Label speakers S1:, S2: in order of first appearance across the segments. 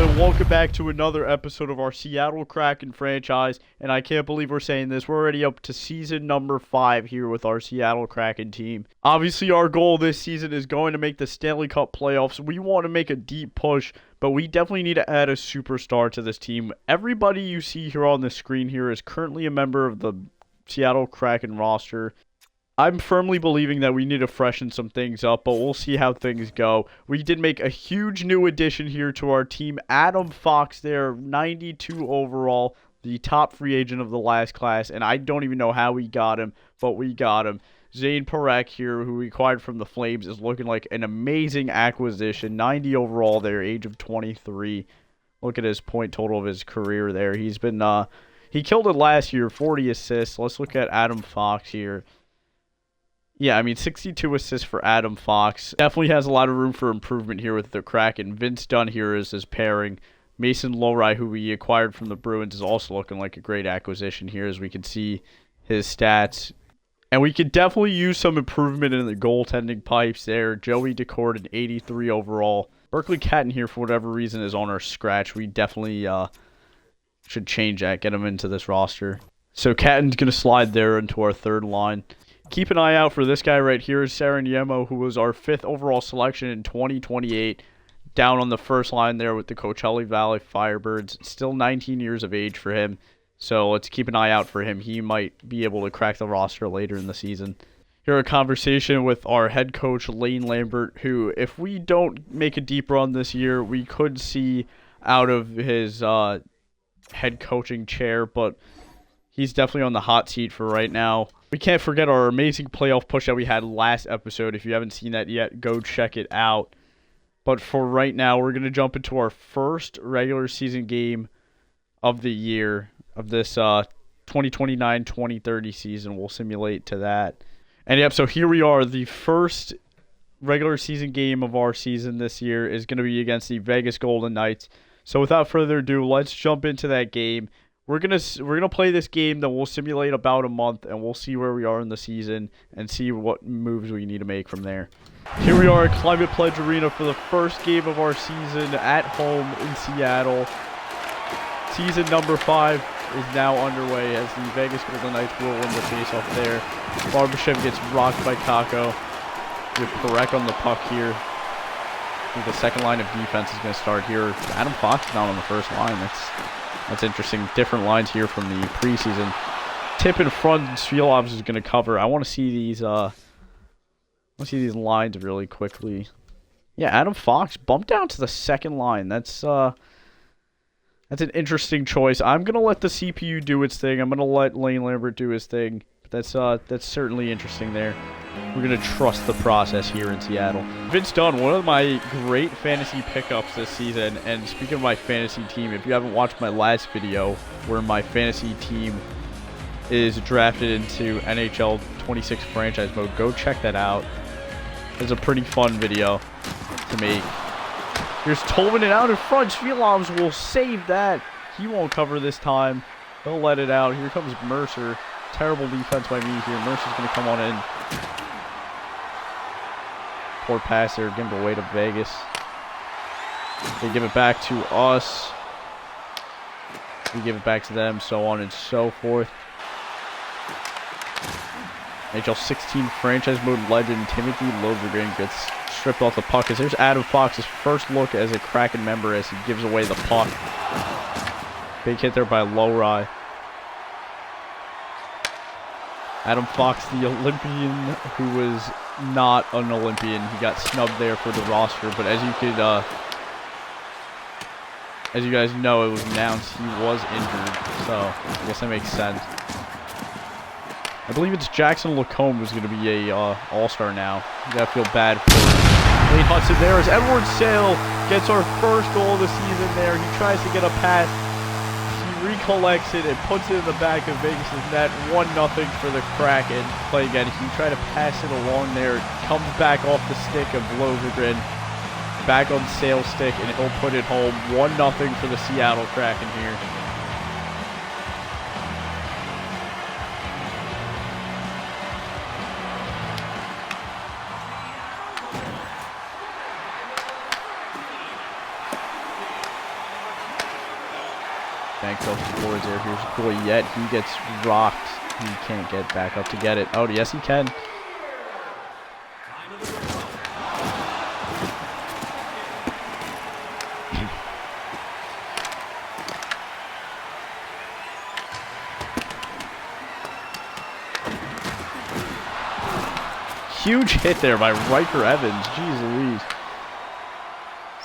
S1: and welcome back to another episode of our Seattle Kraken franchise. And I can't believe we're saying this. We're already up to season number 5 here with our Seattle Kraken team. Obviously, our goal this season is going to make the Stanley Cup playoffs. We want to make a deep push, but we definitely need to add a superstar to this team. Everybody you see here on the screen here is currently a member of the Seattle Kraken roster. I'm firmly believing that we need to freshen some things up, but we'll see how things go. We did make a huge new addition here to our team. Adam Fox there, 92 overall, the top free agent of the last class, and I don't even know how we got him, but we got him. Zane Parekh here, who we acquired from the Flames, is looking like an amazing acquisition. 90 overall there, age of 23. Look at his point total of his career there. He's been, he killed it last year, 40 assists. Let's look at Adam Fox here. Yeah, I mean, 62 assists for Adam Fox. Definitely has a lot of room for improvement here with the Kraken. Vince Dunn here is his pairing. Mason Lohrei, who we acquired from the Bruins, is also looking like a great acquisition here, as we can see his stats. And we could definitely use some improvement in the goaltending pipes there. Joey Decord, an 83 overall. Berkeley Catton here, for whatever reason, is on our scratch. We definitely should change that, get him into this roster. So Catton's going to slide there into our third line. Keep an eye out for this guy right here, Saren Yemo, who was our 5th overall selection in 2028. Down on the first line there with the Coachella Valley Firebirds. Still 19 years of age for him. So let's keep an eye out for him. He might be able to crack the roster later in the season. Here, a conversation with our head coach, Lane Lambert, who, if we don't make a deep run this year, we could see out of his head coaching chair, but he's definitely on the hot seat for right now. We can't forget our amazing playoff push that we had last episode. If you haven't seen that yet, go check it out. But for right now, we're going to jump into our first regular season game of the year, of this 2029-2030 season. We'll simulate to that. And yep, so here we are. The first regular season game of our season this year is going to be against the Vegas Golden Knights. So without further ado, let's jump into that game. We're gonna play this game, then we'll simulate about a month, and we'll see where we are in the season and see what moves we need to make from there. Here we are at Climate Pledge Arena for the first game of our season at home in Seattle. Season number 5 is now underway as the Vegas Golden Knights will win the faceoff there. Barbashev gets rocked by Kako with Parekh on the puck here. I think the second line of defense is going to start here. Adam Fox is not on the first line. That's interesting. Different lines here from the preseason. Tip in front, Svielovs is going to cover. I want to see these. Lines really quickly. Yeah, Adam Fox bumped down to the second line. That's an interesting choice. I'm going to let the CPU do its thing. I'm going to let Lane Lambert do his thing. That's certainly interesting there. We're going to trust the process here in Seattle. Vince Dunn, one of my great fantasy pickups this season. And speaking of my fantasy team, if you haven't watched my last video where my fantasy team is drafted into NHL 26 franchise mode, go check that out. It's a pretty fun video to make. Here's Tolvanen out in front. Svielovs will save that. He won't cover this time. He'll let it out. Here comes Mercer. Terrible defense by me here. Mercer's going to come on in. Poor pass there. Give it away to Vegas. They give it back to us. We give it back to them, so on and so forth. NHL 16 franchise mode legend Timothy Liljegren gets stripped off the puck. As there's Adam Fox's first look as a Kraken member as he gives away the puck. Big hit there by Lohrei. Adam Fox, the Olympian who was not an Olympian. He got snubbed there for the roster, but as you guys know, it was announced he was injured, so I guess that makes sense. I believe it's Jackson Lacombe who's going to be a all-star now. You gotta feel bad for Wayne Hudson there as Edward Sale gets our first goal of the season there. He tries to get a pass. He recollects it and puts it in the back of Vegas' net. 1-0 for the Kraken. Play again. He tried to pass it along there. Comes back off the stick of Liljegren. Back on Sale's stick, and he'll put it home. 1-0 for the Seattle Kraken here. Banks off the boards there. Here's Goyette. He gets rocked. He can't get back up to get it. Oh, yes, he can. Huge hit there by Riker Evans. Jeez Louise.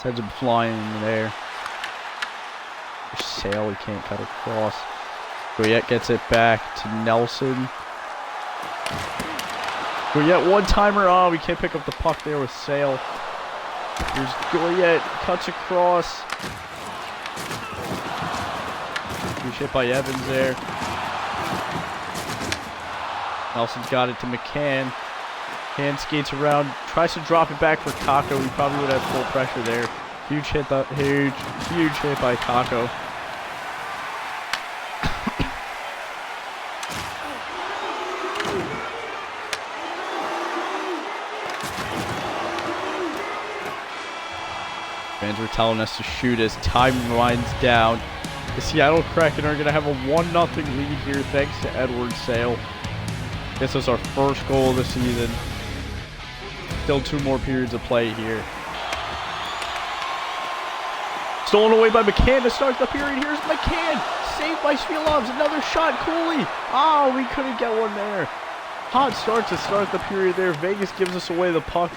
S1: Sends him flying in the air. Sale, he can't cut across. Goyette gets it back to Nelson. Goyette one-timer. Oh, we can't pick up the puck there with Sale. Here's Goyette. Cuts across. Huge hit by Evans there. Nelson's got it to McCann. Hand skates around, tries to drop it back for Kako. He probably would have full pressure there. Huge hit by Kako. Fans were telling us to shoot as time winds down. The Seattle Kraken are going to have a 1-0 lead here thanks to Edward Sale. This is our first goal of the season. Still 2 more periods of play here. Stolen away by McCann to start the period. Here's McCann. Saved by Svilovs. Another shot. Cooley. Oh, we couldn't get one there. Hot start to start the period there. Vegas gives us away the puck.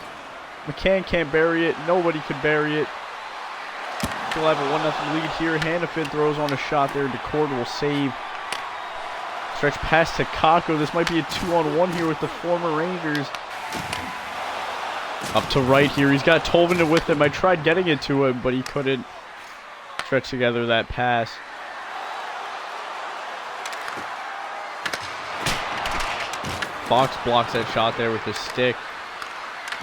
S1: McCann can't bury it. Nobody could bury it. Still have a 1-0 lead here. Hannafin throws on a shot there. DeCord will save. Stretch pass to Kako. This might be a 2-on-1 here with the former Rangers. Up to right here. He's got Tolvanen with him. I tried getting it to him, but he couldn't stretch together that pass. Fox blocks that shot there with his stick.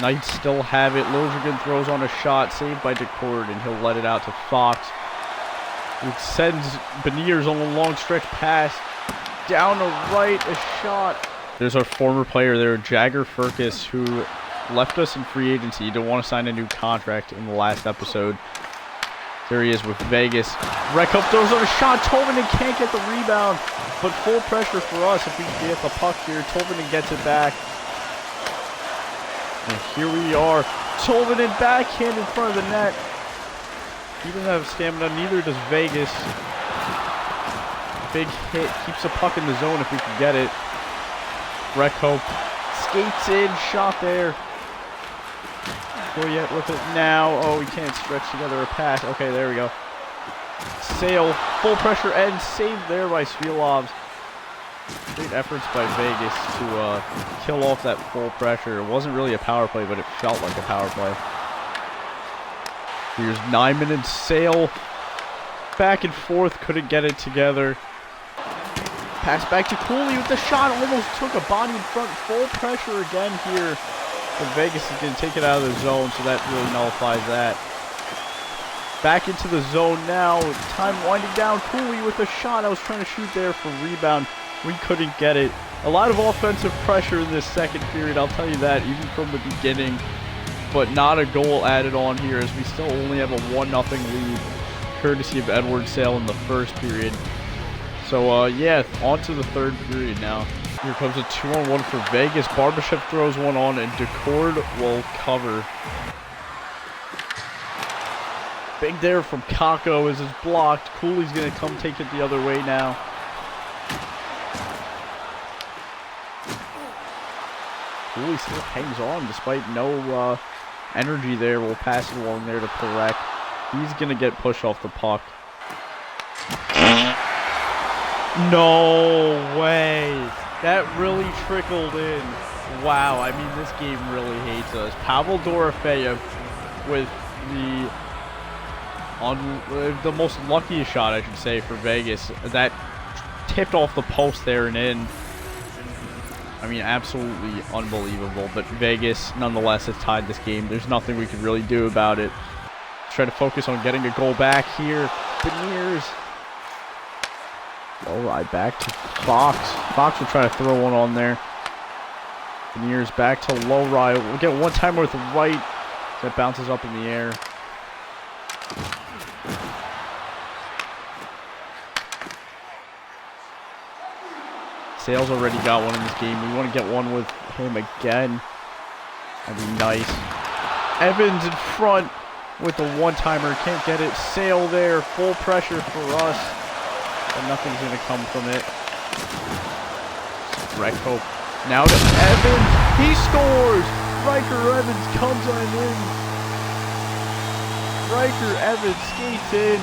S1: Knights still have it. Liljegren throws on a shot. Saved by DeCord, and he'll let it out to Fox. He sends Beniers on a long stretch pass. Down to right, a shot. There's our former player there, Jagger Firkus, who left us in free agency. He didn't want to sign a new contract in the last episode. There he is with Vegas. Recup throws on a shot. Tolvanen can't get the rebound, but full pressure for us if we can get the puck here. Tolvanen gets it back. And here we are. Tolvanen backhand in front of the net. He doesn't have stamina, neither does Vegas. Big hit, keeps the puck in the zone if we can get it. Recup skates in, shot there. Goyette with it now. Oh, he can't stretch together a pass. Okay, there we go. Sale, full pressure end, saved there by Svilovs. Great efforts by Vegas to kill off that full pressure. It wasn't really a power play, but it felt like a power play. Here's Nyman. Sale. Back and forth, couldn't get it together. Pass back to Cooley with the shot. Almost took a body in front. Full pressure again here. But Vegas is going to take it out of the zone, so that really nullifies that. Back into the zone now. Time winding down. Cooley with a shot. I was trying to shoot there for rebound. We couldn't get it. A lot of offensive pressure in this second period, I'll tell you that, even from the beginning. But not a goal added on here, as we still only have a 1-0 lead, courtesy of Edward Sale in the first period. So, yeah, on to the third period now. Here comes a 2-on-1 for Vegas. Barbashev throws one on, and DeCord will cover. Big there from Kako as it's blocked. Cooley's going to come take it the other way now. Cooley still hangs on despite no energy there. We'll pass it along there to Perek. He's going to get pushed off the puck. No way. That really trickled in. Wow, I mean, this game really hates us. Pavel Dorofeyev with the most luckiest shot, I should say, for Vegas. That tipped off the post there and in. I mean, absolutely unbelievable. But Vegas, nonetheless, has tied this game. There's nothing we can really do about it. Let's try to focus on getting a goal back here. Beniers. Low ride back to Fox. Fox will try to throw one on there. Beniers back to low ride. We'll get one time with right. That bounces up in the air. Sale's already got one in this game. We want to get one with him again. That'd be nice. Evans in front with the one-timer. Can't get it. Sale there. Full pressure for us. But nothing's going to come from it. Wreck hope. Now to Evans. He scores! Riker Evans comes on in. Riker Evans skates in.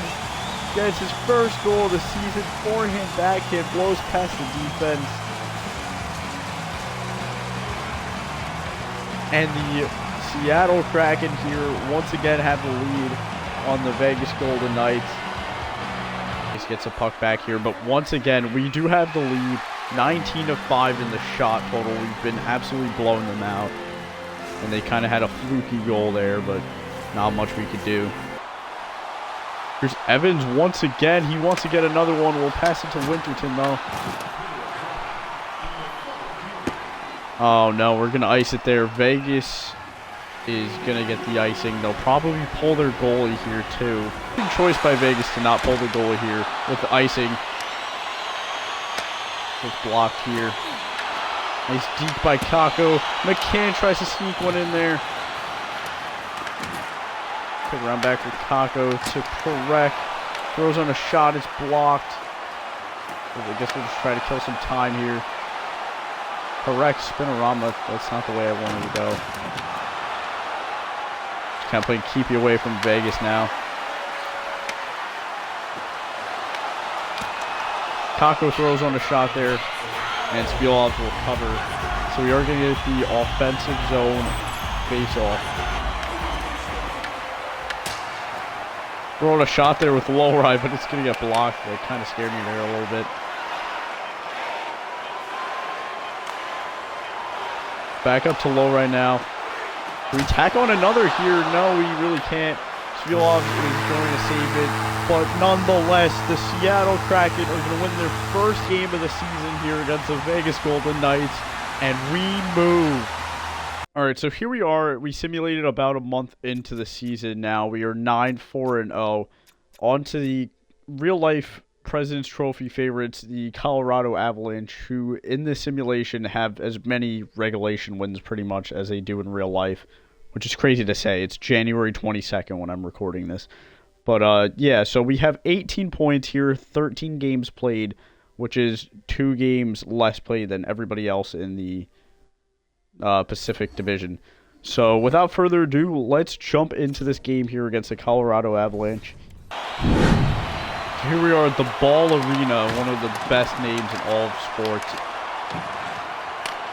S1: Gets his first goal of the season. Forehand, backhand, blows past the defense. And the Seattle Kraken here once again have the lead on the Vegas Golden Knights. This gets a puck back here, but once again, we do have the lead. 19-5 in the shot total. We've been absolutely blowing them out. And they kind of had a fluky goal there, but not much we could do. Here's Evans once again. He wants to get another one. We'll pass it to Winterton, though. Oh, no. We're going to ice it there. Vegas is going to get the icing. They'll probably pull their goalie here, too. Good choice by Vegas to not pull the goalie here with the icing. It's blocked here. Nice deke by Kako. McCann tries to sneak one in there. Quick round back with Kako to Karek. Throws on a shot. It's blocked. I guess we'll just try to kill some time here. Karek, spinorama. That's not the way I wanted to go. Just kind of playing keep you away from Vegas now. Kako throws on a shot there, and Spielovs will cover. So we are going to get the offensive zone face-off. Throwing a shot there with Lowry, but it's going to get blocked. That kind of scared me there a little bit. Back up to Lowry now. Can we tack on another here? No, we really can't. Spielovs is going to save it. But nonetheless, the Seattle Kraken are going to win their first game of the season here against the Vegas Golden Knights. And we move. Alright, so here we are. We simulated about a month into the season now. We are 9-4-0. On to the real-life President's Trophy favorites, the Colorado Avalanche, who in this simulation have as many regulation wins pretty much as they do in real life. Which is crazy to say. It's January 22nd when I'm recording this. But, yeah, so we have 18 points here, 13 games played, which is 2 games less played than everybody else in the Pacific Division. So, without further ado, let's jump into this game here against the Colorado Avalanche. Here we are at the Ball Arena, one of the best names in all of sports.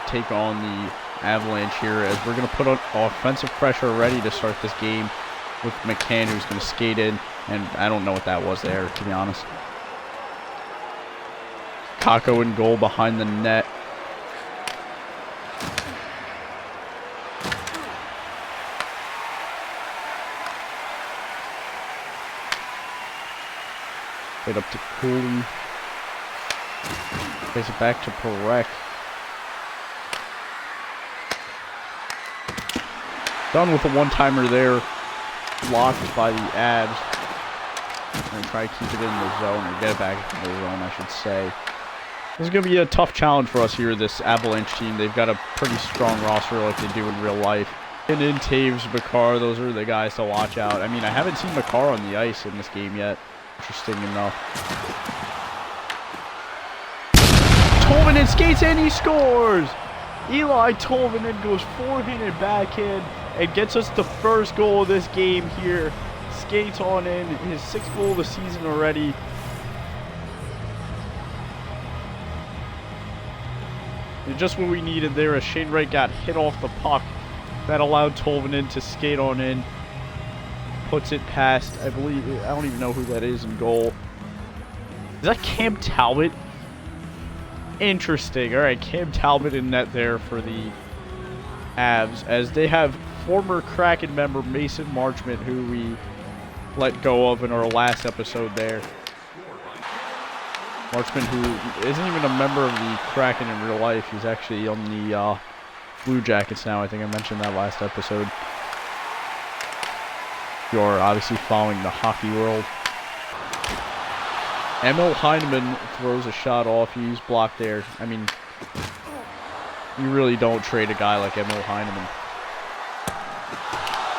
S1: Take on the Avalanche here, as we're going to put on offensive pressure ready to start this game. With McCann, who's going to skate in, and I don't know what that was there, to be honest. Kako in goal behind the net. Right up to Cooley. Plays it back to Perek. Done with a one-timer there. Blocked by the Avs. I'm going to try to keep it in the zone, or get it back into the zone, I should say. This is going to be a tough challenge for us here, this Avalanche team. They've got a pretty strong roster like they do in real life. And in Taves, Makar, those are the guys to watch out. I mean, I haven't seen Makar on the ice in this game yet. Interesting enough. Tolvanen skates and he scores! Eli Tolvanen goes forehand and backhand and gets us the first goal of this game here. Skates on in, his 6th goal of the season already. And just what we needed there, as Shane Wright got hit off the puck. That allowed Tolvanen to skate on in. Puts it past, I believe, I don't even know who that is in goal. Is that Cam Talbot? Interesting. Alright, Cam Talbot in net there for the Avs, as they have former Kraken member Mason Marchment, who we let go of in our last episode there. Marchment, who isn't even a member of the Kraken in real life. He's actually on the Blue Jackets now. I think I mentioned that last episode. You're obviously following the hockey world. Emil Heineman throws a shot off. He's blocked there. I mean, you really don't trade a guy like Emil Heineman.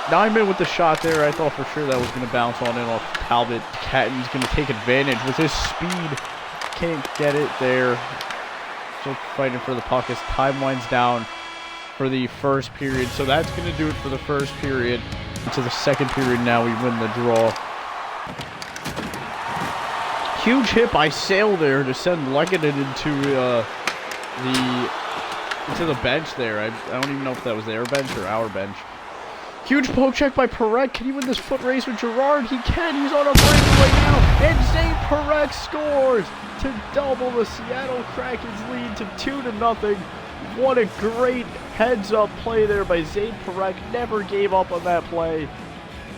S1: Nyman with the shot there. I thought for sure that was going to bounce on in off Talbot. Catton's going to take advantage with his speed. Can't get it there. Still fighting for the puck as time winds down for the first period. So that's going to do it for the first period. Into the second period now, we win the draw. Huge hit by Sale there to send Leggett into the bench there. I don't even know if that was their bench or our bench. Huge poke check by Perek. Can he win this foot race with Gerard? He can. He's on a breakaway now. And Zane Perek scores to double the Seattle Kraken's lead to 2-0. What a great heads-up play there by Zane Perek. Never gave up on that play.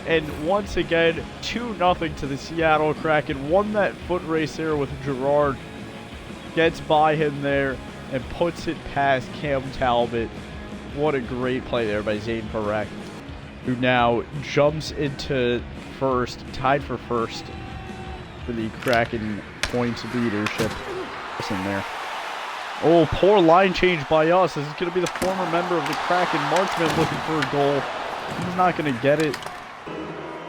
S1: And once again, 2-0 to the Seattle Kraken. Won that foot race there with Gerard. Gets by him there and puts it past Cam Talbot. What a great play there by Zane Perek, who now jumps into first, tied for first for the Kraken points leadership. Listen there. Oh, poor line change by us. This is going to be the former member of the Kraken, Markman, looking for a goal. He's not going to get it.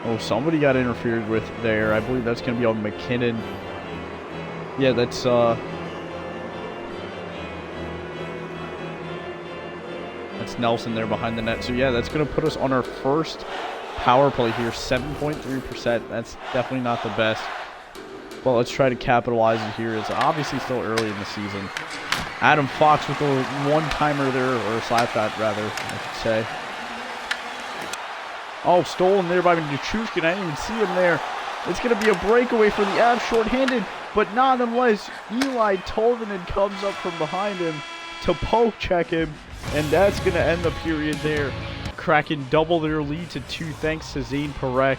S1: Oh, somebody got interfered with there. I believe that's going to be on McKinnon. Yeah, that's Nelson there behind the net. So yeah, that's going to put us on our first power play here, 7.3%. That's definitely not the best. But let's try to capitalize it here. It's obviously still early in the season. Adam Fox with a one-timer there, or a slap shot rather, I should say. Oh, stolen there by Nichushkin. I didn't even see him there. It's going to be a breakaway for the Avs, short-handed, but not unless Eli Tolvanen comes up from behind him to poke check him, and that's going to end the period there. Kraken double their lead to 2 thanks to Zane Perek.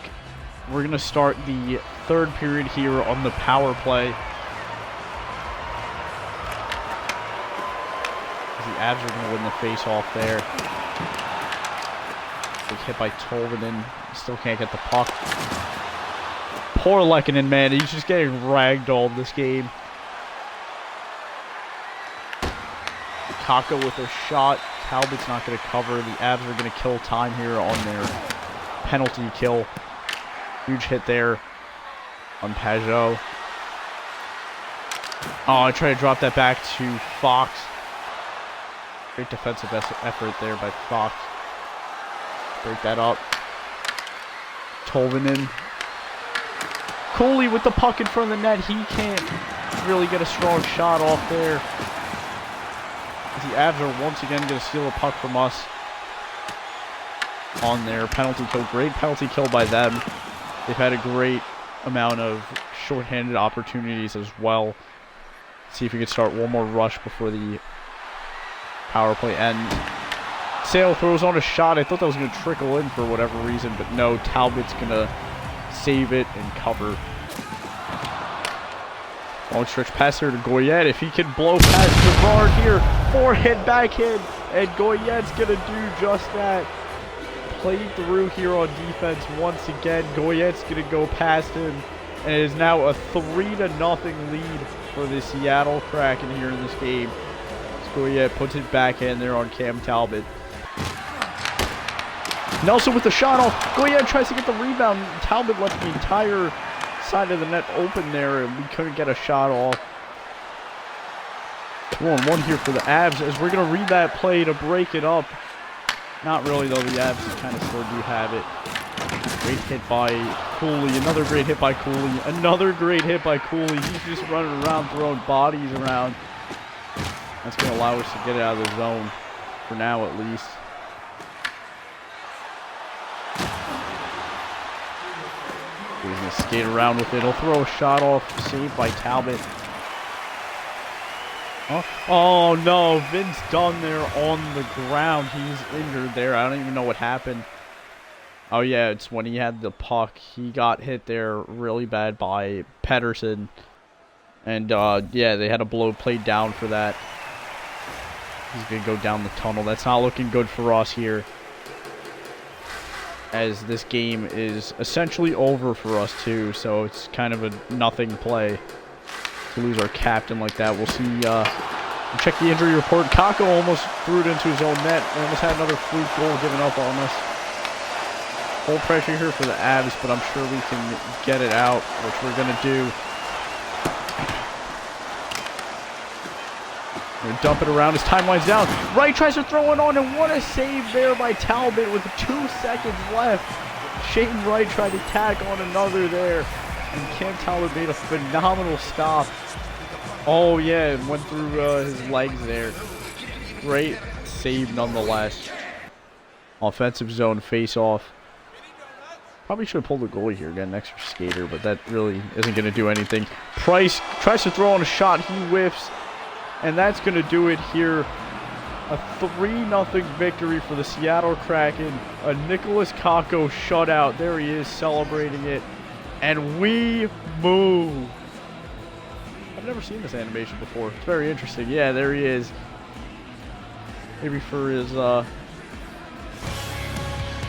S1: We're going to start the third period here on the power play. The Avs are going to win the face-off there. Big hit by Tolvanen. Still can't get the puck. Poor Lehkonen, man. He's just getting ragdolled this game. Kakko with a shot. Talbot's not going to cover. The Avs are going to kill time here on their penalty kill. Huge hit there on Pajot. Oh, I try to drop that back to Fox. Great defensive effort there by Fox. Break that up. Tolvanen. Cooley with the puck in front of the net. He can't really get a strong shot off there. The Avs are once again going to steal a puck from us on their penalty kill. Great penalty kill by them. They've had a great amount of shorthanded opportunities as well. Let's see if we can start one more rush before the power play ends. Sale throws on a shot. I thought that was going to trickle in for whatever reason, but no, Talbot's going to save it and cover. Long stretch pass here to Goyette. If he can blow past Gerard here, forehand, backhand, and Goyette's going to do just that. Played through here on defense once again. Goyette's going to go past him, and it is now a 3-0 lead for the Seattle Kraken here in this game. Goyette puts it backhand there on Cam Talbot. Nelson with the shot off. Goyette tries to get the rebound. Talbot left the entire side of the net open there, and we couldn't get a shot off. 2-on-1 here for the Avs as we're going to read that play to break it up. Not really, though. The Avs kind of still do have it. Great hit by Cooley. Another great hit by Cooley. Another great hit by Cooley. He's just running around, throwing bodies around. That's going to allow us to get it out of the zone, for now at least. He's going to skate around with it. He'll throw a shot off, saved by Talbot. Oh no, Vince Dunn there on the ground. He's injured there. I don't even know what happened. Oh yeah, it's when he had the puck. He got hit there really bad by Pedersen. And yeah, they had a blow played down for that. He's going to go down the tunnel. That's not looking good for us here. as this game is essentially over for us too, so it's kind of a nothing play to lose our captain like that. We'll see, we'll check the injury report. Kako almost threw it into his own net. We almost had another fluke goal given up on us. Full pressure here for the Avs, but I'm sure we can get it out, which we're going to do. We're going to dump it around as time winds down. Wright tries to throw it on, and what a save there by Talbot with 2 seconds left. Shane Wright tried to tack on another there, and Cam Talbot made a phenomenal stop. Oh, yeah, and went through his legs there. Great save nonetheless. Offensive zone face-off. Probably should have pulled the goalie here, got an extra skater, but that really isn't going to do anything. Price tries to throw on a shot, he whiffs, and that's going to do it here. A 3-0 victory for the Seattle Kraken. A Nicholas Kakko shutout. There he is celebrating it. And we move. I've never seen this animation before. It's very interesting. Yeah, there he is. Maybe for his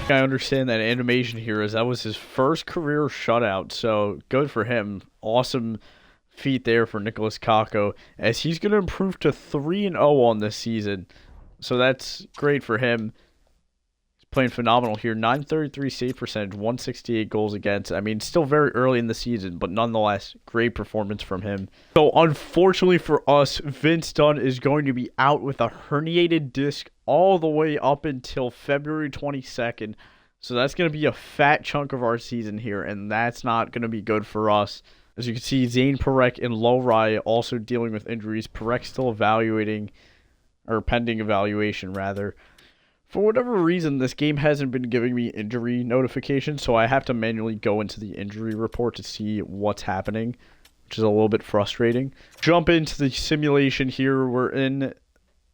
S1: I understand that animation here as that was his first career shutout, so good for him. Awesome feat there for Nicholas Kakko, as he's going to improve to 3-0 on this season. So that's great for him. He's playing phenomenal here. 933 save percentage, 168 goals against. I mean, still very early in the season, but nonetheless, great performance from him. So unfortunately for us, Vince Dunn is going to be out with a herniated disc all the way up until February 22nd. So that's going to be a fat chunk of our season here, and that's not going to be good for us. As you can see, Zane Parekh and Lowry also dealing with injuries. Parekh still evaluating, or pending evaluation rather. For whatever reason, this game hasn't been giving me injury notifications, so I have to manually go into the injury report to see what's happening, which is a little bit frustrating. Jump into the simulation here. We're in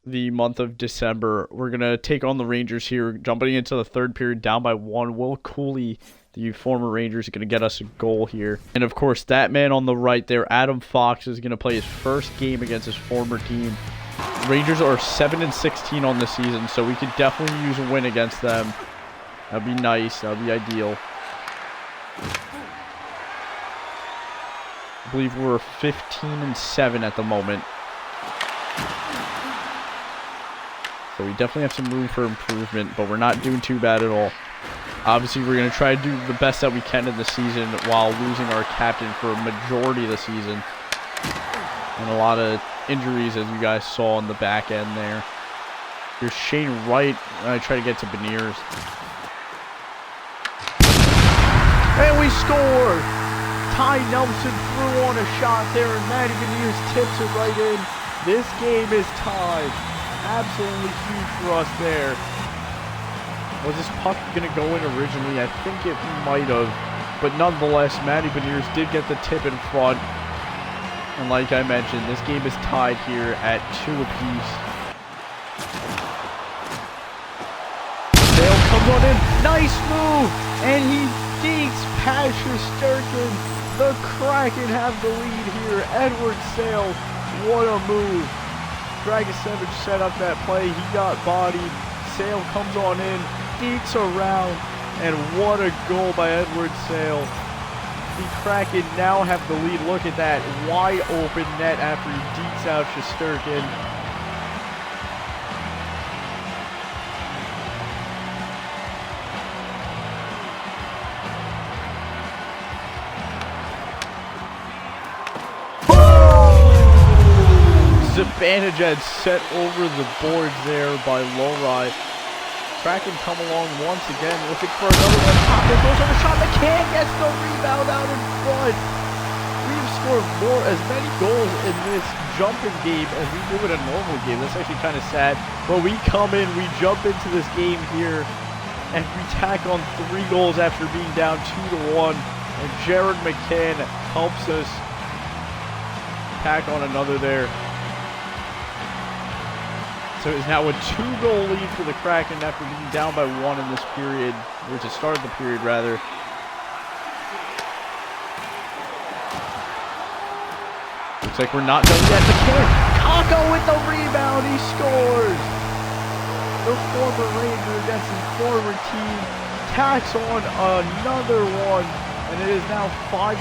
S1: the month of December. We're going to take on the Rangers here, jumping into the third period down by 1. Will Cooley, the former Rangers, is going to get us a goal here. And of course, that man on the right there, Adam Fox, is going to play his first game against his former team. Rangers are 7-16 on the season, so we could definitely use a win against them. That'd be nice. That'd be ideal. I believe we're 15-7 at the moment. So we definitely have some room for improvement, but we're not doing too bad at all. Obviously, we're going to try to do the best that we can in the season while losing our captain for a majority of the season. And a lot of injuries, as you guys saw on the back end there. Here's Shane Wright. I try to get to Beniers. And we score! Ty Nelson threw on a shot there, and Matty Beniers tips it right in. This game is tied. Absolutely huge for us there. Was this puck going to go in originally? I think it might have. But nonetheless, Matty Beniers did get the tip in front. And like I mentioned, this game is tied here at 2 apiece. Sale comes on in. Nice move! And he beats past Shesterkin. The Kraken have the lead here. Edward Sale, what a move. Dragicevic set up that play. He got bodied. Sale comes on in, beats around, and what a goal by Edward Sale. The Kraken now have the lead. Look at that wide open net after he deets out Shesterkin. Zibanejad set over the boards there by Lowry. Kraken come along once again, looking for another one. Kakko goes on the shot. McCann gets the rebound out in front. We've scored as many goals in this jumping game as we do in a normal game. That's actually kind of sad. But we come in, we jump into this game here, and we tack on 3 goals after being down 2-1. And Jared McCann helps us tack on another there. So it's now a 2-goal lead for the Kraken after being down by 1 in this period, or to start the period rather. Looks like we're not done yet. McCann, Kakko with the rebound, he scores! The former Ranger against his former team tacks on another one, and it is now 5-2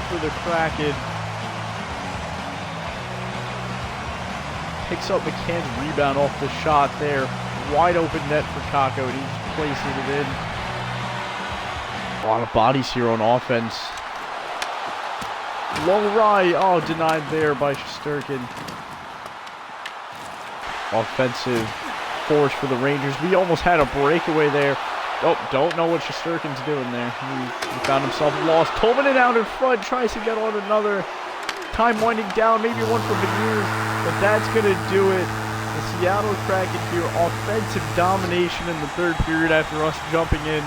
S1: for the Kraken. Picks up McCann's rebound off the shot there. Wide open net for Kakko, and he just places it in. A lot of bodies here on offense. Low right, oh, denied there by Shesterkin. Offensive force for the Rangers. We almost had a breakaway there. Oh, don't know what Shesterkin's doing there. He found himself lost. Tolvanen out in front, tries to get on another. Time winding down, maybe one for Beniers, but that's going to do it. The Seattle Kraken here, offensive domination in the third period after us jumping in.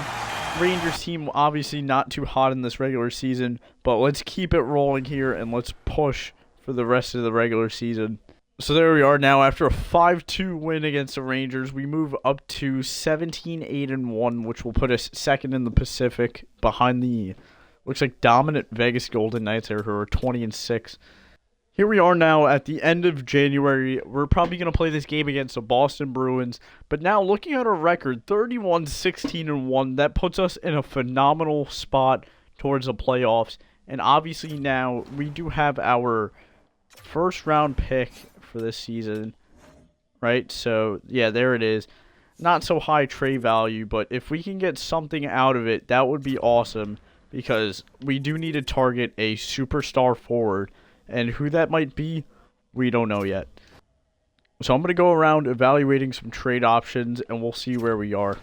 S1: Rangers team obviously not too hot in this regular season, but let's keep it rolling here and let's push for the rest of the regular season. So there we are now. After a 5-2 win against the Rangers, we move up to 17-8-1, which will put us second in the Pacific behind the, looks like, dominant Vegas Golden Knights here, who are 20-6. Here we are now at the end of January. We're probably going to play this game against the Boston Bruins. But now looking at our record, 31-16-1, that puts us in a phenomenal spot towards the playoffs. And obviously now we do have our first round pick for this season, right? So yeah, there it is. Not so high trade value, but if we can get something out of it, that would be awesome. Because we do need to target a superstar forward. And who that might be, we don't know yet. So I'm going to go around evaluating some trade options, and we'll see where we are.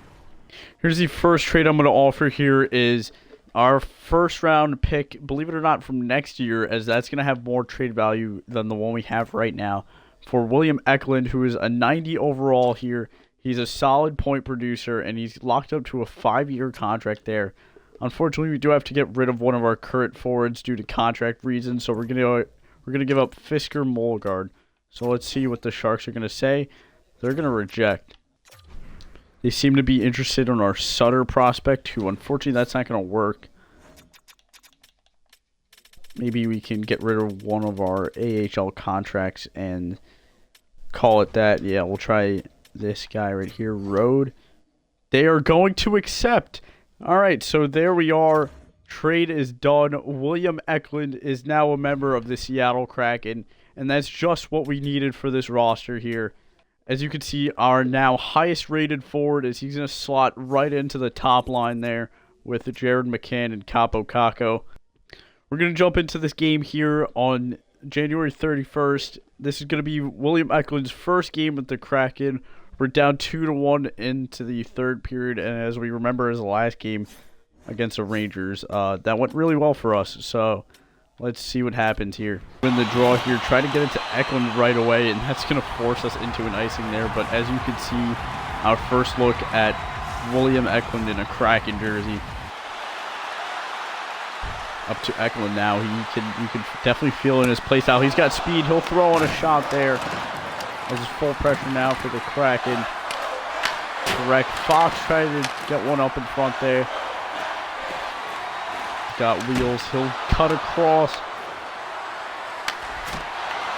S1: Here's the first trade I'm going to offer here is our first round pick, believe it or not, from next year, as that's going to have more trade value than the one we have right now, for William Eklund, who is a 90 overall here. He's a solid point producer, and he's locked up to a 5-year contract there. Unfortunately, we do have to get rid of one of our current forwards due to contract reasons, so we're gonna give up Fisker Molgaard. So let's see what the Sharks are gonna say. They're gonna reject. They seem to be interested in our Sutter prospect, who unfortunately that's not gonna work. Maybe we can get rid of one of our AHL contracts and call it that. Yeah, we'll try this guy right here, Rode. They are going to accept. All right, so there we are. Trade is done. William Eklund is now a member of the Seattle Kraken, and that's just what we needed for this roster here. As you can see, our now highest rated forward is he's going to slot right into the top line there with Jared McCann and Kaapo Kakko. We're going to jump into this game here on January 31st. This is going to be William Eklund's first game with the Kraken. We're down 2-1 into the third period, and as we remember as the last game against the Rangers, that went really well for us. So let's see what happens here. Win the draw here, try to get it to Eklund right away, and that's going to force us into an icing there. But as you can see, our first look at William Eklund in a Kraken jersey. Up to Eklund now. You can definitely feel in his play style. He's got speed. He'll throw on a shot there. This is full pressure now for the Kraken. Correct. Fox trying to get one up in front there. Got wheels. He'll cut across.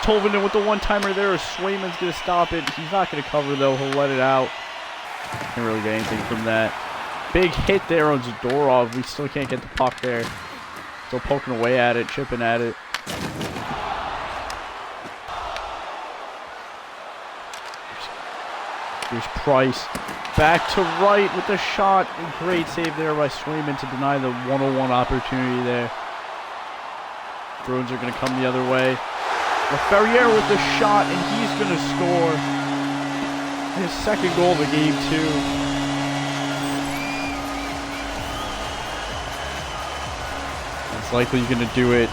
S1: Tolvanen with the one-timer there. Swayman's going to stop it. He's not going to cover, though. He'll let it out. Can't really get anything from that. Big hit there on Zadorov. We still can't get the puck there. Still poking away at it, chipping at it. Here's Price. Back to right with the shot. Great save there by Swayman to deny the 1-on-1 opportunity there. Bruins are going to come the other way. Ferrier with the shot, and he's going to score his second goal of the game, too. That's likely going to do it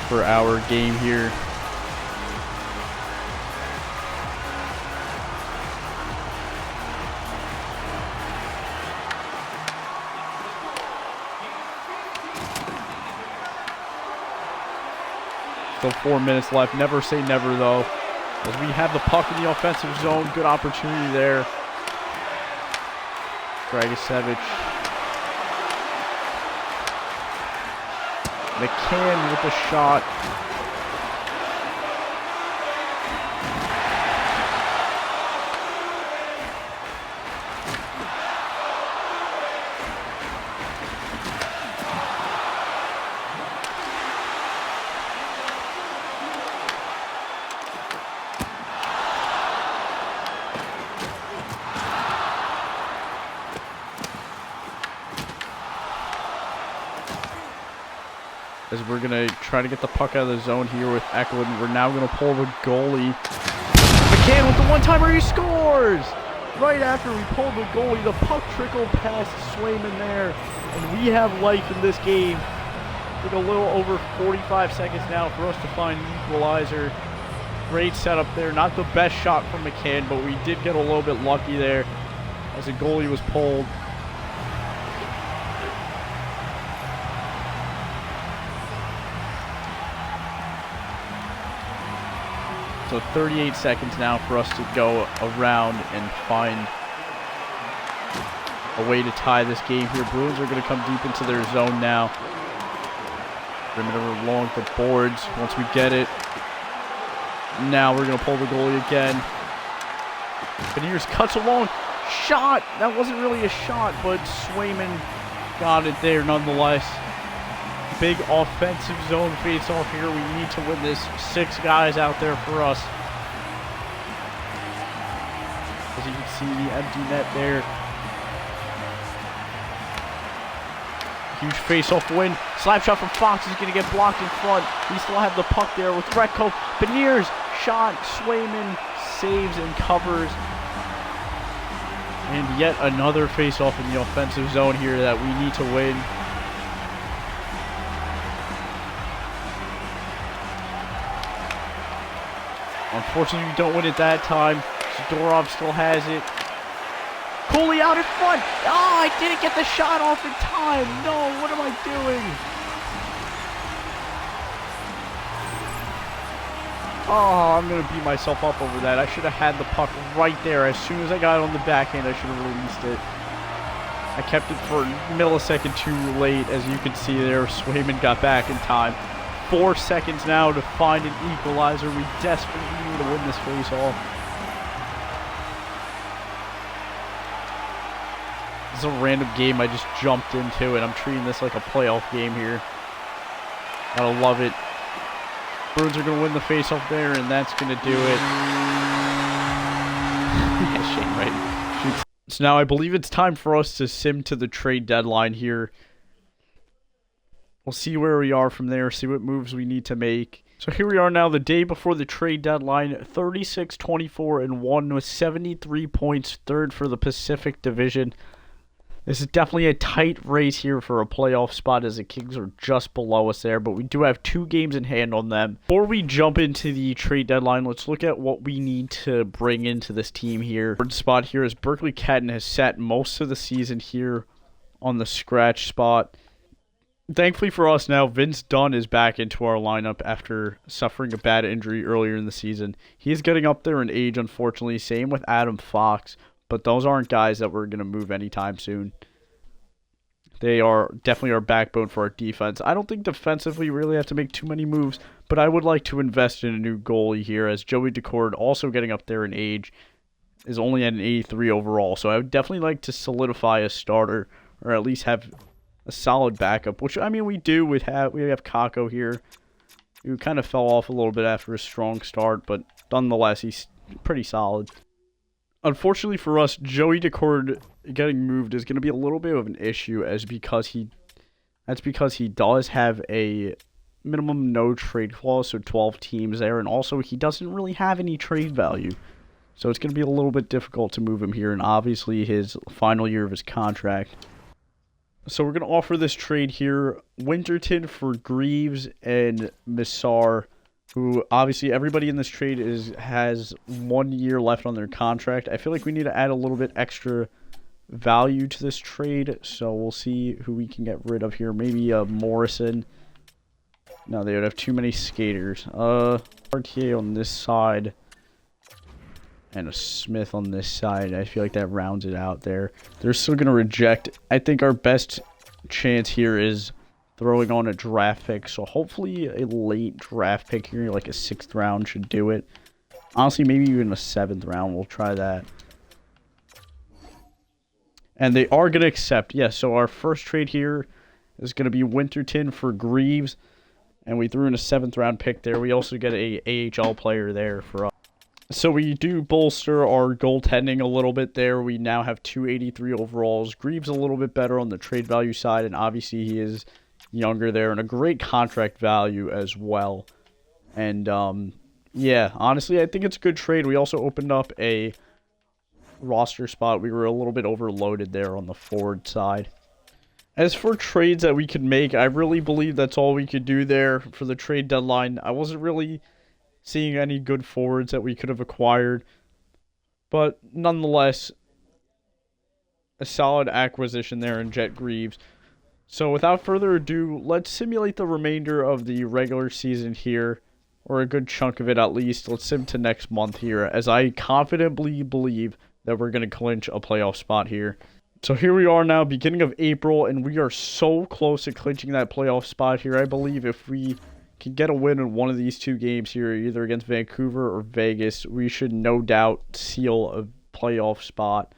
S1: for our game here. Still 4 minutes left. Never say never, though. As we have the puck in the offensive zone. Good opportunity there. Dragicevic. McCann with the shot. as we're going to try to get the puck out of the zone here with Eklund. We're now going to pull the goalie. McCann with the one-timer, he scores! Right after we pulled the goalie, the puck trickled past Swayman there, and we have life in this game. Took a little over 45 seconds now for us to find an equalizer. Great setup there. Not the best shot from McCann, but we did get a little bit lucky there as the goalie was pulled. So 38 seconds now for us to go around and find a way to tie this game here. Bruins are going to come deep into their zone now. Perimeter along the boards once we get it. Now we're going to pull the goalie again. Beniers cuts along. Shot! That wasn't really a shot, but Swayman got it there nonetheless. Big offensive zone face-off here. We need to win this. 6 guys out there for us. As you can see, the empty net there. Huge face-off win. Slap shot from Fox is going to get blocked in front. We still have the puck there with Recco. Beniers, shot. Swayman saves and covers. And yet another face-off in the offensive zone here that we need to win. Unfortunately, we don't win it that time. Zadorov still has it. Cooley out in front. Oh, I didn't get the shot off in time. No, what am I doing? Oh, I'm going to beat myself up over that. I should have had the puck right there. As soon as I got it on the backhand, I should have released it. I kept it for a millisecond too late. As you can see there, Swayman got back in time. 4 seconds now to find an equalizer. We desperately need to win this face-off. This is a random game I just jumped into, and I'm treating this like a playoff game here. Gotta love it. Bruins are gonna win the face-off there, and that's gonna do it. Shane, right? So now I believe it's time for us to sim to the trade deadline here. We'll see where we are from there, see what moves we need to make. So here we are now, the day before the trade deadline, 36-24-1 with 73 points, third for the Pacific Division. This is definitely a tight race here for a playoff spot as the Kings are just below us there, but we do have 2 games in hand on them. Before we jump into the trade deadline, let's look at what we need to bring into this team here. Third spot here is Berkeley Ketton has sat most of the season here on the scratch spot. Thankfully for us now, Vince Dunn is back into our lineup after suffering a bad injury earlier in the season. He is getting up there in age, unfortunately. Same with Adam Fox, but those aren't guys that we're going to move anytime soon. They are definitely our backbone for our defense. I don't think defensively we really have to make too many moves, but I would like to invest in a new goalie here, as Joey Decord, also getting up there in age, is only at an 83 overall. So I would definitely like to solidify a starter, or at least have a solid backup, which, I mean, we do. We have Kako here, who kind of fell off a little bit after a strong start, but nonetheless, he's pretty solid. Unfortunately for us, Joey Decord getting moved is going to be a little bit of an issue, that's because he does have a minimum no trade clause, so 12 teams there, and also he doesn't really have any trade value. So it's going to be a little bit difficult to move him here, and obviously his final year of his contract. So we're going to offer this trade here, Winterton for Greaves and Missar, who obviously everybody in this trade has 1 year left on their contract. I feel like we need to add a little bit extra value to this trade, so we'll see who we can get rid of here. Maybe Morrison. No, they would have too many skaters. RTA on this side and a Smith on this side. I feel like that rounds it out there. They're still going to reject. I think our best chance here is throwing on a draft pick. So hopefully a late draft pick here, like a 6th round, should do it. Honestly, maybe even a 7th round. We'll try that. And they are going to accept. Yes, so our first trade here is going to be Winterton for Greaves. And we threw in a 7th round pick there. We also get a AHL player there for us. So we do bolster our goaltending a little bit there. We now have 283 overalls. Greaves a little bit better on the trade value side, and obviously he is younger there, and a great contract value as well. And yeah, honestly, I think it's a good trade. We also opened up a roster spot. We were a little bit overloaded there on the forward side. As for trades that we could make, I really believe that's all we could do there for the trade deadline. I wasn't really seeing any good forwards that we could have acquired, but nonetheless, a solid acquisition there in Jet Greaves. So without further ado, let's simulate the remainder of the regular season here, or a good chunk of it at least. Let's sim to next month here, as I confidently believe that we're going to clinch a playoff spot here. So here we are now, beginning of April, and we are so close to clinching that playoff spot here. I believe if we can get a win in one of these two games here, either against Vancouver or Vegas, we should no doubt seal a playoff spot.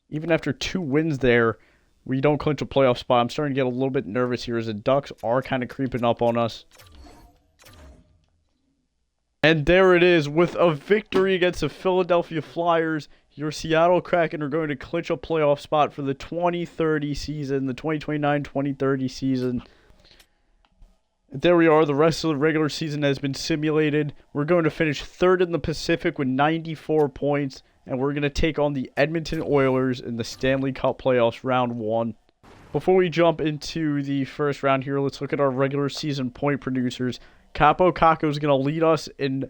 S1: Even after 2 wins there, we don't clinch a playoff spot. I'm starting to get a little bit nervous here as the Ducks are kind of creeping up on us. And there it is, with a victory against the Philadelphia Flyers, your Seattle Kraken are going to clinch a playoff spot for the 2030 season, the 2029-2030 season. There we are, the rest of the regular season has been simulated. We're going to finish 3rd in the Pacific with 94 points, and we're going to take on the Edmonton Oilers in the Stanley Cup playoffs round 1. Before we jump into the first round here, let's look at our regular season point producers. Capo Caco is going to lead us in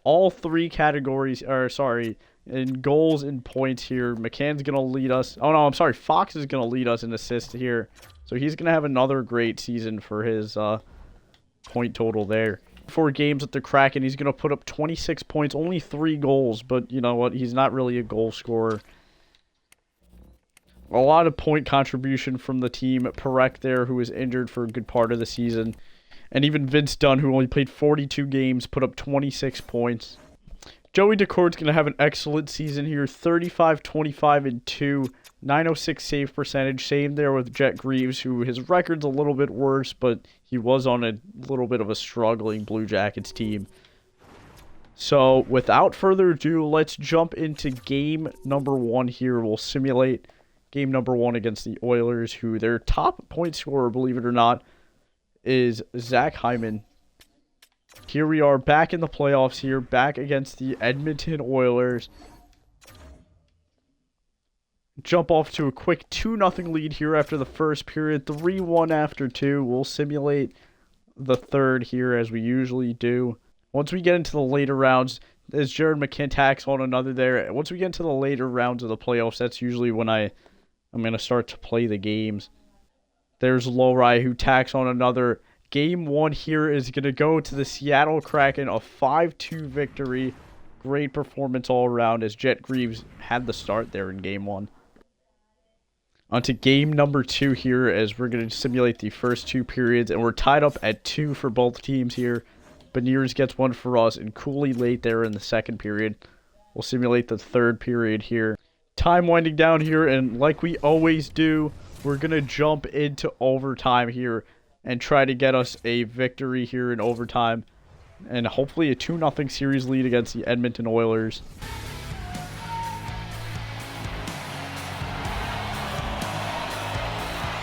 S1: all 3 categories, in goals and points here. McCann's going to lead us. Oh, no, I'm sorry. Fox is going to lead us in assists here. So he's going to have another great season for his point total there. 4 games with the Kraken, he's going to put up 26 points, only 3 goals. But you know what? He's not really a goal scorer. A lot of point contribution from the team. Perek there, who was injured for a good part of the season. And even Vince Dunn, who only played 42 games, put up 26 points. Joey Decor's going to have an excellent season here. 35, 25, and 2. 906 save percentage. Same there with Jet Greaves, who his record's a little bit worse, but he was on a little bit of a struggling Blue Jackets team. So, without further ado, let's jump into game number 1 here. We'll simulate game number 1 against the Oilers, who their top point scorer, believe it or not, is Zach Hyman. Here we are back in the playoffs here, back against the Edmonton Oilers. Jump off to a quick 2-0 lead here after the first period, 3-1 after 2. We'll simulate the third here as we usually do. Once we get into the later rounds, as Jared McCann tacks on another there, once we get into the later rounds of the playoffs, that's usually when I'm going to start to play the games. There's Lowry, who tacks on another. Game 1 here is going to go to the Seattle Kraken, a 5-2 victory. Great performance all around as Jet Greaves had the start there in Game 1. On to game number 2 here as we're going to simulate the first 2 periods. And we're tied up at 2 for both teams here. Beniers gets 1 for us and Cooley late there in the second period. We'll simulate the third period here. Time winding down here, and like we always do, we're going to jump into overtime here and try to get us a victory here in overtime. And hopefully a 2-0 series lead against the Edmonton Oilers.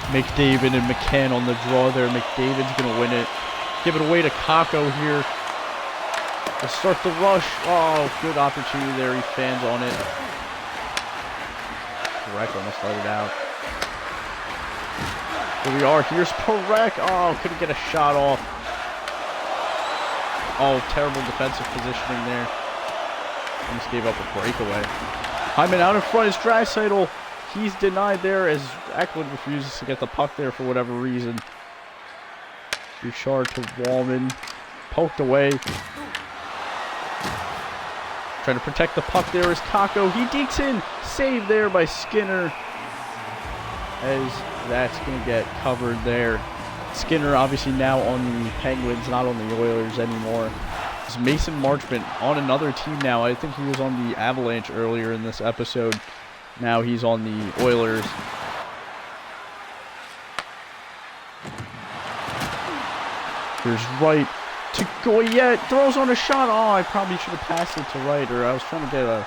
S1: McDavid and McCann on the draw there. McDavid's going to win it. Give it away to Kako here. We'll start the rush. Oh, good opportunity there. He fans on it. Perek almost let it out. Here we are. Here's Perek. Oh, couldn't get a shot off. Oh, terrible defensive positioning there. Almost gave up a breakaway. Hyman out in front is Draisaitl. He's denied there as Eklund refuses to get the puck there for whatever reason. Bouchard to Wallman. Poked away. Trying to protect the puck there is Kako. He dekes in. Saved there by Skinner. As that's going to get covered there. Skinner obviously now on the Penguins, not on the Oilers anymore. It's Mason Marchment on another team now. I think he was on the Avalanche earlier in this episode. Now he's on the Oilers. Here's Wright to Goyette. Throws on a shot. Oh, I probably should have passed it to Wright, or I was trying to get a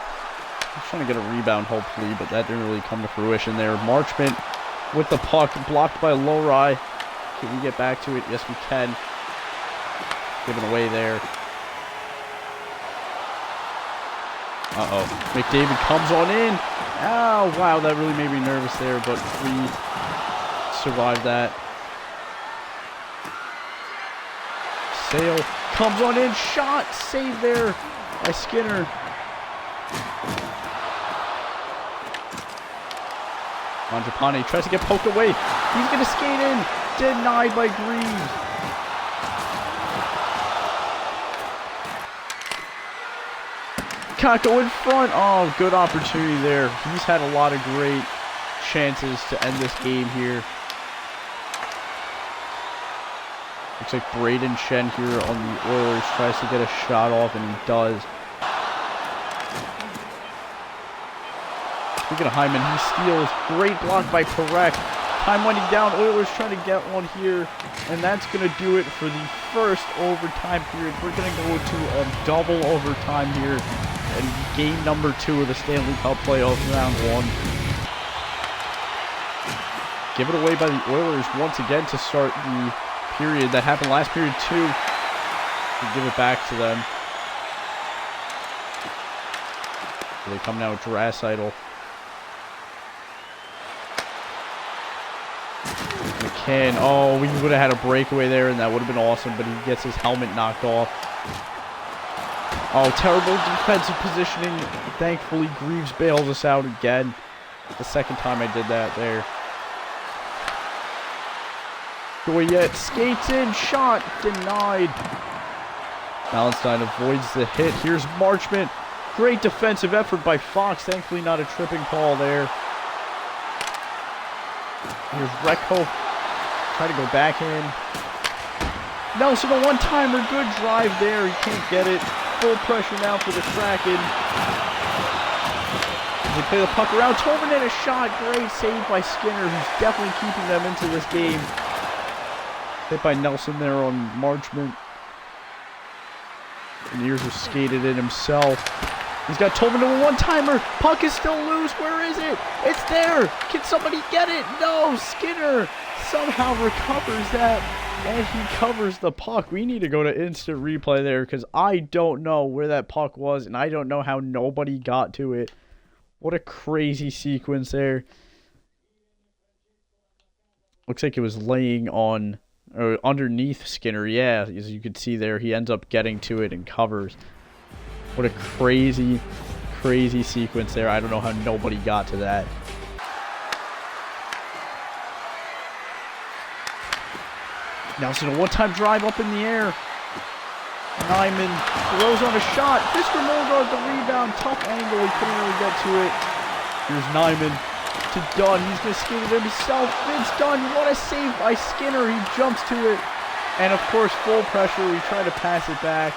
S1: He's trying to get a rebound, hopefully, but that didn't really come to fruition there. Marchment with the puck, blocked by Lowry. Can we get back to it? Yes, we can. Given away there. Uh-oh. McDavid comes on in. Oh, wow, that really made me nervous there, but we survived that. Sale comes on in. Shot. Save there by Skinner. Mangiapane tries to get poked away. He's going to skate in. Denied by Greaves. Kako in front. Oh, good opportunity there. He's had a lot of great chances to end this game here. Looks like Braden Shen here on the Oilers tries to get a shot off, and he does. Look at Hyman. He steals. Great block by Perek. Time winding down. Oilers trying to get one here. And that's going to do it for the first overtime period. We're going to go to a double overtime here in game number 2 of the Stanley Cup playoffs, round 1. Given away by the Oilers once again to start the period. That happened last period too. We give it back to them. They come now with Draisaitl. McCann. Oh, we would have had a breakaway there, and that would have been awesome, but he gets his helmet knocked off. Oh, terrible defensive positioning. Thankfully, Greaves bails us out again. The second time I did that there. Goyette skates in. Shot. Denied. Ballantyne avoids the hit. Here's Marchment. Great defensive effort by Fox. Thankfully, not a tripping call there. Here's Recco. Try to go back in. Nelson, a one-timer. Good drive there. He can't get it. Full pressure now for the Kraken. They play the puck around. Tobin in a shot. Great save by Skinner, who's definitely keeping them into this game. Hit by Nelson there on Marchment. And Ears was skated in himself. He's got Tobin to a one-timer. Puck is still loose. Where is it? It's there. Can somebody get it? No. Skinner somehow recovers that. And he covers the puck. We need to go to instant replay there because I don't know where that puck was. And I don't know how nobody got to it. What a crazy sequence there. Looks like it was laying on or underneath Skinner. Yeah, as you can see there, he ends up getting to it and covers. What a crazy, crazy sequence there. I don't know how nobody got to that. Nelson, a one-time drive up in the air. Nyman throws on a shot. Fisker Molgaard the rebound. Tough angle. He couldn't really get to it. Here's Nyman to Dunn. He's going to skate it himself. Vince Dunn. What a save by Skinner. He jumps to it. And, of course, full pressure. We try to pass it back.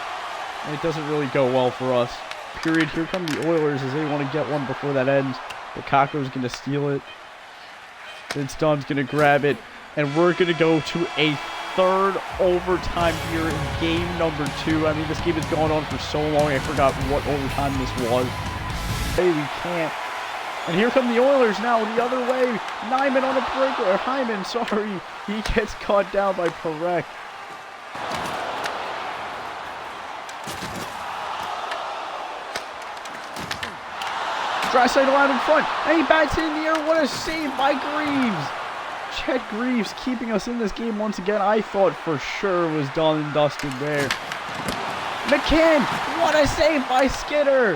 S1: And it doesn't really go well for us. Period. Here come the Oilers as they want to get one before that ends. But Kako's going to steal it. Vince Dunn's going to grab it. And we're going to go to a third overtime here in game number 2. I mean, this game has gone on for so long, I forgot what overtime this was. Hey, we can't. And here come the Oilers now the other way. Nyman on a break, or Hyman, sorry. He gets caught down by Perek. Draisaitl out in front, and he bats it in the air. What a save by Greaves. Chet Greaves keeping us in this game once again. I thought for sure was done and dusted there. McCann, what a save by Skinner.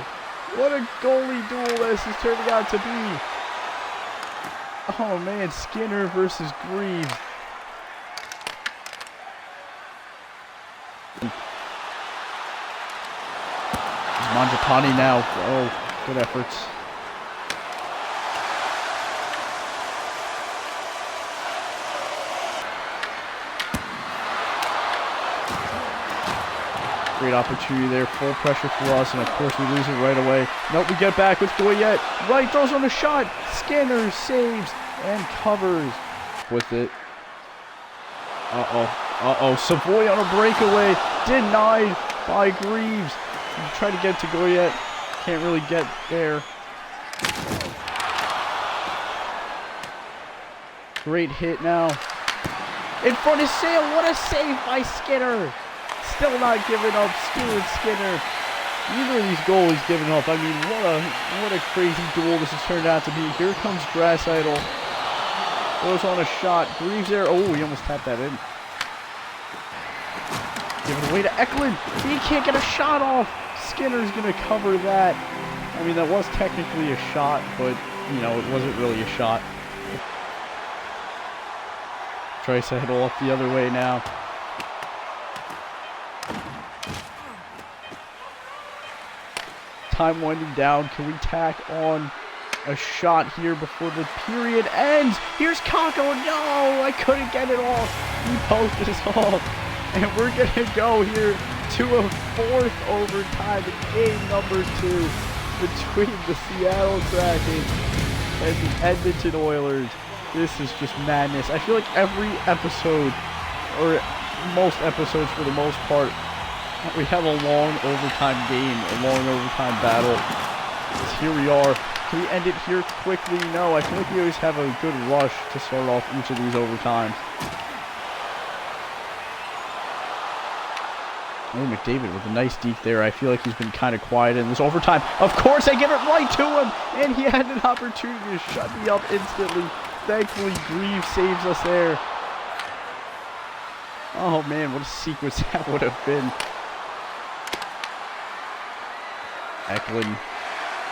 S1: What a goalie duel this is turning out to be. Oh man, Skinner versus Greaves. Mangiapane now. Oh, good efforts. Great opportunity there. Full pressure for us, and of course we lose it right away. Nope, we get back with Goyette. Right, throws on a shot. Skinner saves and covers with it. Savoy on a breakaway. Denied by Greaves. Try to get to Goyette. Can't really get there. Great hit now. In front of Sale. What a save by Skinner. Still not giving up. Stuart Skinner. Neither of these goalies giving up. I mean, what a crazy duel this has turned out to be. Here comes Grass Idol. Goes on a shot. Greaves there. Oh, he almost tapped that in. Give it away to Eklund. He can't get a shot off. Skinner's going to cover that. I mean, that was technically a shot, but, you know, it wasn't really a shot. Tries to head off the other way now. Time winding down. Can we tack on a shot here before the period ends? Here's Kako. No, I couldn't get it off. He posted us off. And we're going to go here to a fourth overtime in game number 2 between the Seattle Kraken and the Edmonton Oilers. This is just madness. I feel like every episode, or most episodes for the most part, we have a long overtime game, a long overtime battle. Here we are. Can we end it here quickly? No, I feel like we always have a good rush to start off each of these overtimes. Oh, McDavid with a nice deke there. I feel like he's been kind of quiet in this overtime. Of course, I give it right to him, and he had an opportunity to shut me up instantly. Thankfully, Greaves saves us there. Oh, man, what a sequence that would have been. Eklund.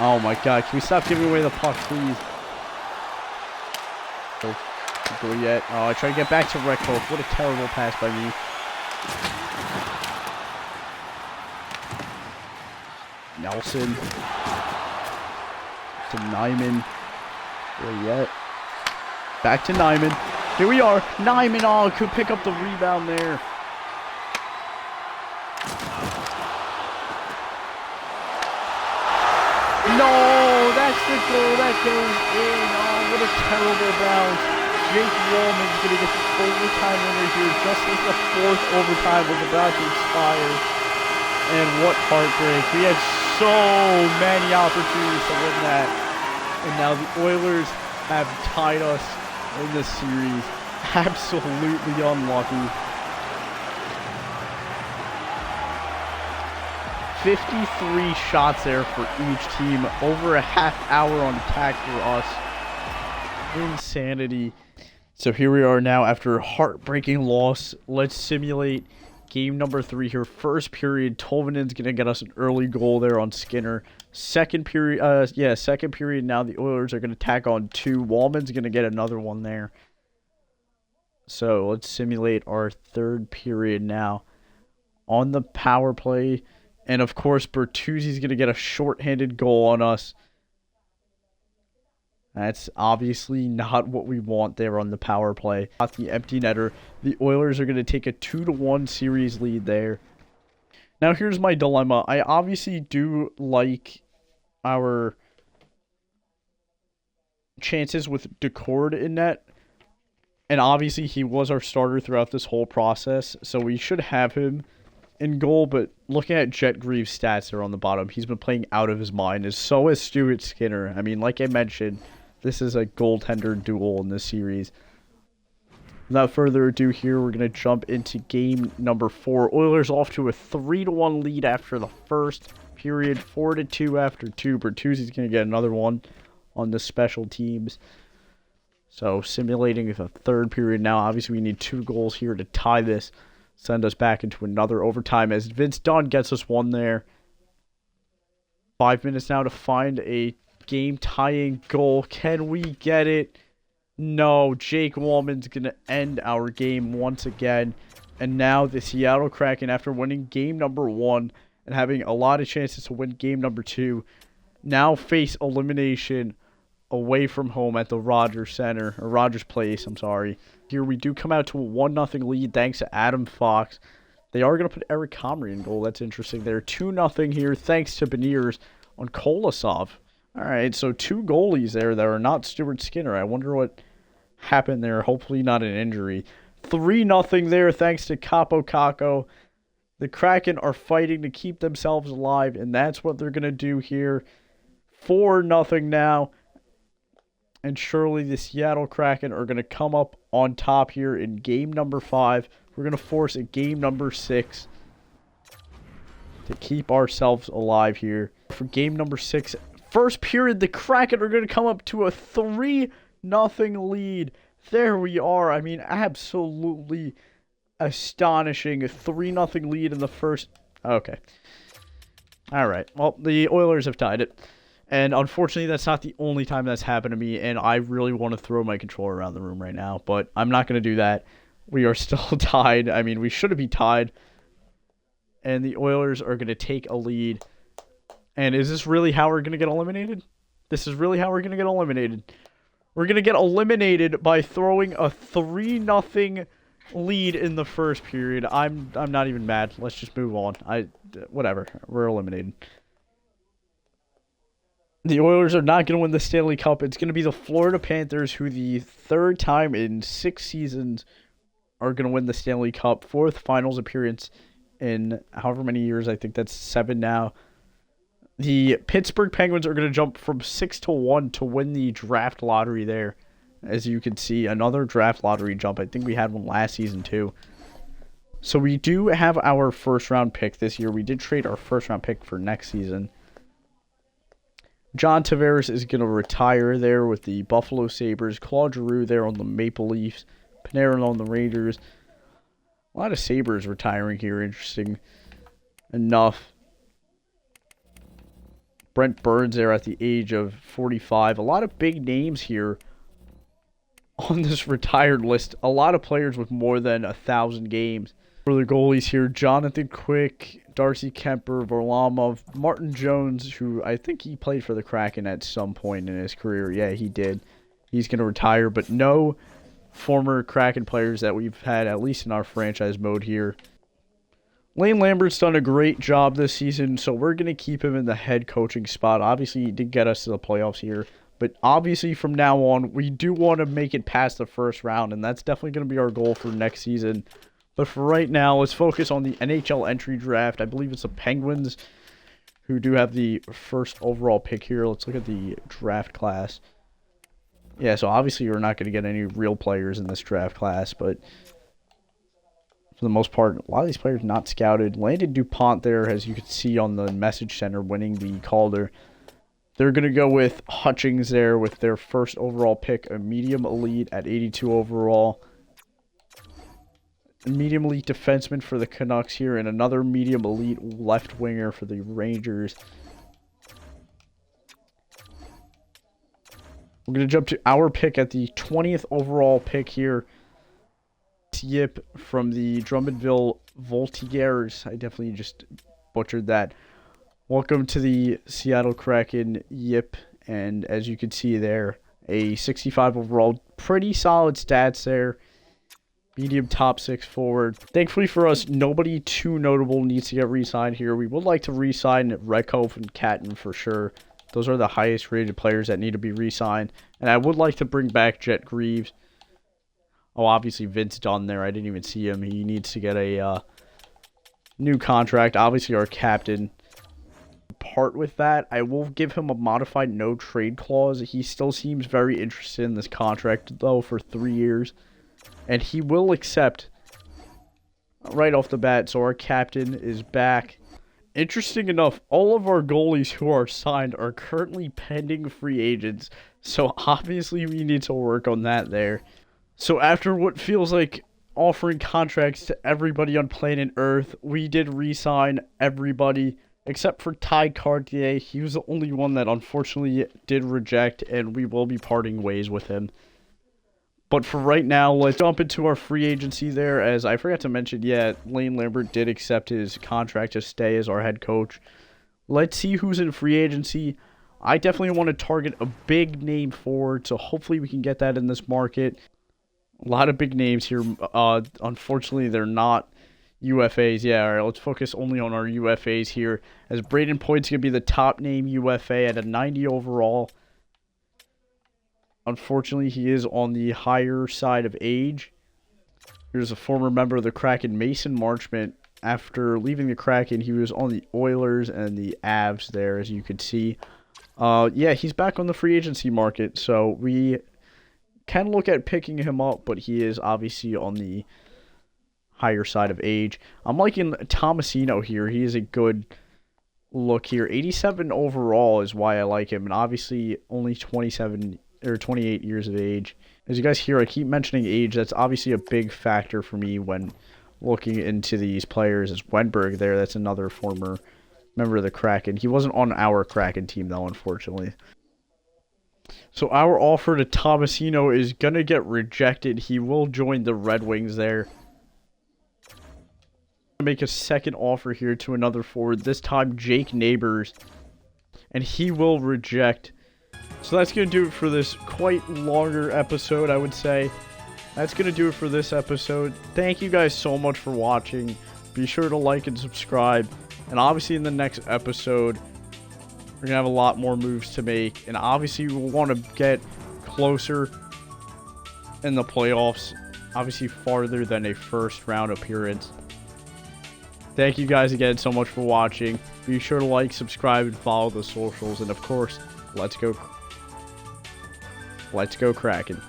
S1: Oh, my God. Can we stop giving away the puck, please? Don't go yet. Oh, I try to get back to Reckhoff. What a terrible pass by me. Nelson. To Nyman. Where yet? Back to Nyman. Here we are. Nyman, oh, could pick up the rebound there. No, that's the goal that goes in. Oh, what a terrible bounce. Jake Wallman's going to get the overtime winner here just as the fourth overtime was about to expire. And what heartbreak. We had so many opportunities to win that. And now the Oilers have tied us in this series. Absolutely unlucky. 53 shots there for each team. Over a half hour on attack for us. Insanity. So here we are now after a heartbreaking loss. Let's simulate game number 3 here. First period, Tolvanen's going to get us an early goal there on Skinner. Second period, now the Oilers are going to tack on 2. Wallman's going to get another one there. So let's simulate our third period now. On the power play, and of course Bertuzzi's going to get a shorthanded goal on us. That's obviously not what we want there on the power play. Got the empty netter. The Oilers are going to take a 2-1 series lead there. Now here's my dilemma. I obviously do like our chances with Decord in net. And obviously he was our starter throughout this whole process. So we should have him in goal. But looking at Jet Greaves' stats there on the bottom, he's been playing out of his mind. And so is Stuart Skinner. I mean, like I mentioned, this is a goaltender duel in this series. Without further ado here, we're going to jump into game number 4. Oilers off to a 3-1 lead after the first period. 4-2 after 2. Bertuzzi's going to get another one on the special teams. So simulating the third period now. Obviously we need 2 goals here to tie this. Send us back into another overtime as Vince Dunn gets us one there. 5 minutes now to find a game-tying goal. Can we get it? No. Jake Wallman's going to end our game once again. And now the Seattle Kraken, after winning game number 1 and having a lot of chances to win game number 2, now face elimination away from home at the Rogers Center, or Rogers Place, I'm sorry. Here we do come out to a 1-0 lead thanks to Adam Fox. They are going to put Eric Comrie in goal. That's interesting. They're 2-0 here thanks to Beniers on Kolosov. All right, so 2 goalies there that are not Stuart Skinner. I wonder what happened there. Hopefully not an injury. 3-0 there thanks to Capo Caco. The Kraken are fighting to keep themselves alive, and that's what they're going to do here. 4-0 now. And surely the Seattle Kraken are going to come up on top here in game number 5. We're going to force a game number 6 to keep ourselves alive here. For game number 6, first period, the Kraken are going to come up to a 3-0 lead. There we are. I mean, absolutely astonishing. A 3-0 lead in the first. Okay. All right. Well, the Oilers have tied it. And unfortunately, that's not the only time that's happened to me, and I really want to throw my controller around the room right now, but I'm not going to do that. We are still tied. I mean, we should be tied. And the Oilers are going to take a lead. And is this really how we're going to get eliminated? This is really how we're going to get eliminated. We're going to get eliminated by throwing a 3-0 lead in the first period. I'm not even mad. Let's just move on. Whatever. We're eliminated. The Oilers are not going to win the Stanley Cup. It's going to be the Florida Panthers, who the third time in 6 seasons are going to win the Stanley Cup. 4th finals appearance in however many years. I think that's 7 now. The Pittsburgh Penguins are going to jump from 6-1 to win the draft lottery there. As you can see, another draft lottery jump. I think we had one last season too. So we do have our first round pick this year. We did trade our first round pick for next season. John Tavares is going to retire there with the Buffalo Sabres. Claude Giroux there on the Maple Leafs. Panarin on the Rangers. A lot of Sabres retiring here. Interesting enough. Brent Burns there at the age of 45. A lot of big names here on this retired list. A lot of players with more than 1,000 games. For the goalies here, Jonathan Quick, Darcy Kemper, Varlamov, Martin Jones, who I think he played for the Kraken at some point in his career. Yeah, he did. He's going to retire, but no former Kraken players that we've had, at least in our franchise mode here. Lane Lambert's done a great job this season, so we're going to keep him in the head coaching spot. Obviously, he did get us to the playoffs here, but obviously from now on, we do want to make it past the first round, and that's definitely going to be our goal for next season. But for right now, let's focus on the NHL entry draft. I believe it's the Penguins who do have the first overall pick here. Let's look at the draft class. Yeah, so obviously you're not going to get any real players in this draft class, but for the most part, a lot of these players not scouted. Landon DuPont there, as you can see on the message center, winning the Calder. They're going to go with Hutchings there with their first overall pick, a medium elite at 82 overall. Medium elite defenseman for the Canucks here, and another medium elite left winger for the Rangers. We're going to jump to our pick at the 20th overall pick here. Yip from the Drummondville Voltigeurs. I definitely just butchered that. Welcome to the Seattle Kraken, Yip. And as you can see there, a 65 overall. Pretty solid stats there. Medium top 6 forward. Thankfully for us, nobody too notable needs to get re-signed here. We would like to re-sign Redcove and Catton for sure. Those are the highest rated players that need to be re-signed. And I would like to bring back Jet Greaves. Oh, obviously Vince Dunn there. I didn't even see him. He needs to get a new contract. Obviously our captain. Part with that, I will give him a modified no trade clause. He still seems very interested in this contract though for 3 years. And he will accept right off the bat. So our captain is back. Interesting enough, all of our goalies who are signed are currently pending free agents. So obviously we need to work on that there. So after what feels like offering contracts to everybody on planet Earth, we did re-sign everybody except for Ty Cartier. He was the only one that unfortunately did reject, and we will be parting ways with him. But for right now, let's jump into our free agency there. As I forgot to mention, yeah, Lane Lambert did accept his contract to stay as our head coach. Let's see who's in free agency. I definitely want to target a big name forward, so hopefully we can get that in this market. A lot of big names here. Unfortunately, they're not UFAs. Yeah, all right, let's focus only on our UFAs here. As Braden Point's going to be the top name UFA at a 90 overall. Unfortunately, he is on the higher side of age. Here's a former member of the Kraken, Mason Marchment. After leaving the Kraken, he was on the Oilers and the Avs there, as you could see. Yeah, he's back on the free agency market, so we can look at picking him up, but he is obviously on the higher side of age. I'm liking Tomasino here. He is a good look here. 87 overall is why I like him, and obviously only 27 or 28 years of age. As you guys hear, I keep mentioning age. That's obviously a big factor for me when looking into these players. Is Wenberg there? That's another former member of the Kraken. He wasn't on our Kraken team, though, unfortunately. So our offer to Tomasino is going to get rejected. He will join the Red Wings there. Make a second offer here to another forward, this time Jake Neighbors, and he will reject. So that's going to do it for this quite longer episode, I would say. That's going to do it for this episode. Thank you guys so much for watching. Be sure to like and subscribe. And obviously in the next episode, we're going to have a lot more moves to make. And obviously we'll want to get closer in the playoffs. Obviously farther than a first round appearance. Thank you guys again so much for watching. Be sure to like, subscribe, and follow the socials. And of course, let's go Kraken.